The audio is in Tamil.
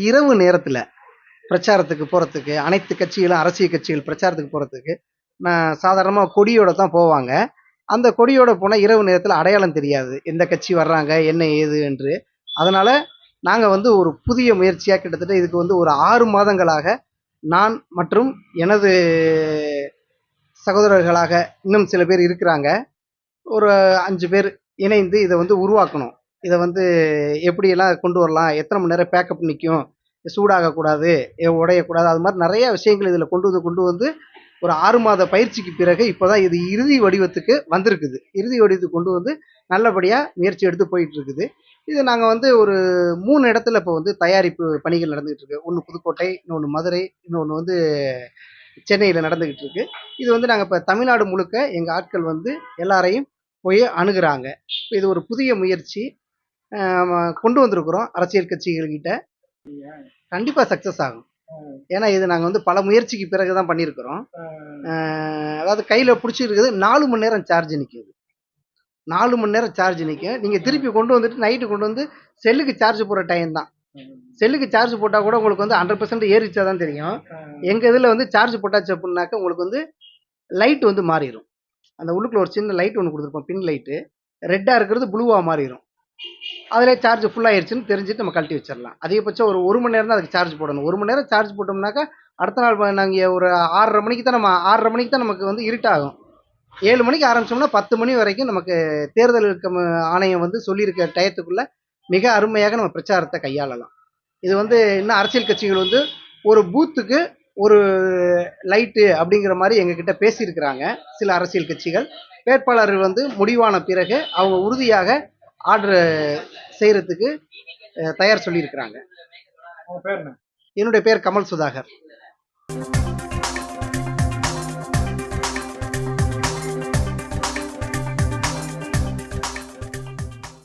இரவு நேரத்தில் பிரச்சாரத்துக்கு போகிறதுக்கு அனைத்து கட்சிகளும் அரசியல் கட்சிகள் பிரச்சாரத்துக்கு போகிறதுக்கு நான் சாதாரணமாக கொடியோட தான் போவாங்க. அந்த கொடியோட போனால் இரவு நேரத்தில் அடையாளம் தெரியாது எந்த கட்சி வர்றாங்க என்ன ஏது என்று. அதனால் நாங்கள் வந்து ஒரு புதிய முயற்சியாக கிட்டத்தட்ட இதுக்கு வந்து ஒரு 6 மாதங்களாக நான் மற்றும் எனது சகோதரர்களாக இன்னும் சில பேர் இருக்கிறாங்க. ஒரு 5 பேர் இணைந்து இதை வந்து உருவாக்கணும். இதை வந்து எப்படியெல்லாம் கொண்டு வரலாம், எத்தனை மணி நேரம் பேக்கப் நிற்கும், சூடாகக்கூடாது, உடையக்கூடாது, அது மாதிரி நிறைய விஷயங்கள் இதில் கொண்டு வந்து ஒரு 6 மாத பயிற்சிக்கு பிறகு இப்போ தான் இது இறுதி வடிவத்துக்கு வந்திருக்குது. இறுதி வடிவத்துக்கு கொண்டு வந்து நல்லபடியாக முயற்சி எடுத்து போயிட்டு இருக்குது. இது நாங்கள் வந்து ஒரு 3 இடத்துல இப்போ வந்து தயாரிப்பு பணிகள் நடந்துகிட்டு இருக்கு. ஒன்று புதுக்கோட்டை, இன்னொன்று மதுரை, இன்னொன்று வந்து சென்னையில் நடந்துகிட்டு இருக்கு. இது வந்து நாங்கள் இப்போ தமிழ்நாடு முழுக்க எங்கள் ஆட்கள் வந்து எல்லாரையும் போய் அணுகுறாங்க. இது ஒரு புதிய முயற்சி கொண்டு வந்திருக்கிறோம் அரசியல் கட்சிகள்கிட்ட. கண்டிப்பாக சக்ஸஸ் ஆகும். ஏன்னா இது நாங்கள் வந்து பல முயற்சிக்கு பிறகு தான் பண்ணியிருக்கிறோம். அதாவது கையில் பிடிச்சிருக்குது 4 மணி நேரம் சார்ஜ் நிற்கிது. 4 மணி நேரம் சார்ஜ் நிற்கும். நீங்கள் திருப்பி கொண்டு வந்துட்டு நைட்டு கொண்டு வந்து செல்லுக்கு சார்ஜ் போடுற டைம் தான். செல்லுக்கு சார்ஜ் போட்டால் கூட உங்களுக்கு வந்து 100% ஏறிச்சா தான் தெரியும். எங்கள் இதில் வந்து சார்ஜ் போட்டாச்சு அப்படின்னாக்க உங்களுக்கு வந்து லைட் வந்து மாறிடும். அந்த உள்ளுக்குள்ள ஒரு சின்ன லைட் ஒன்று கொடுத்துருப்போம், பின் லைட்டு. ரெட்டாக இருக்கிறது ப்ளூவாக மாறிடும். அதில் சார்ஜ் ஃபுல்லாகிடுச்சுன்னு தெரிஞ்சுட்டு நம்ம கழட்டி வச்சிடலாம். அதிகபட்சம் ஒரு மணி நேரம் தான் அதுக்கு சார்ஜ் போடணும். 1 மணி நேரம் சார்ஜ் போட்டோம்னாக்கா அடுத்த நாள் நாங்கள் ஒரு 6:30 மணிக்கு தான் நமக்கு வந்து இருட்டாகும். 7 மணிக்கு ஆரம்பிச்சோம்னா 10 மணி வரைக்கும் நமக்கு தேர்தல் ஆணையம் வந்து சொல்லியிருக்க டயத்துக்குள்ள மிக அருமையாக நம்ம பிரச்சாரத்தை கையாளலாம். இது வந்து இன்னும் அரசியல் கட்சிகள் வந்து ஒரு பூத்துக்கு ஒரு லைட்டு அப்படிங்கிற மாதிரி எங்ககிட்ட பேசியிருக்கிறாங்க. சில அரசியல் கட்சிகள் வேட்பாளர் வந்து முடிவான பிறகு அவங்க உறுதியாக ஆர்டர் செய்யறதுக்கு தயார் சொல்லியிருக்கிறாங்க. என்னுடைய பேர் கமல் சுதாகர்.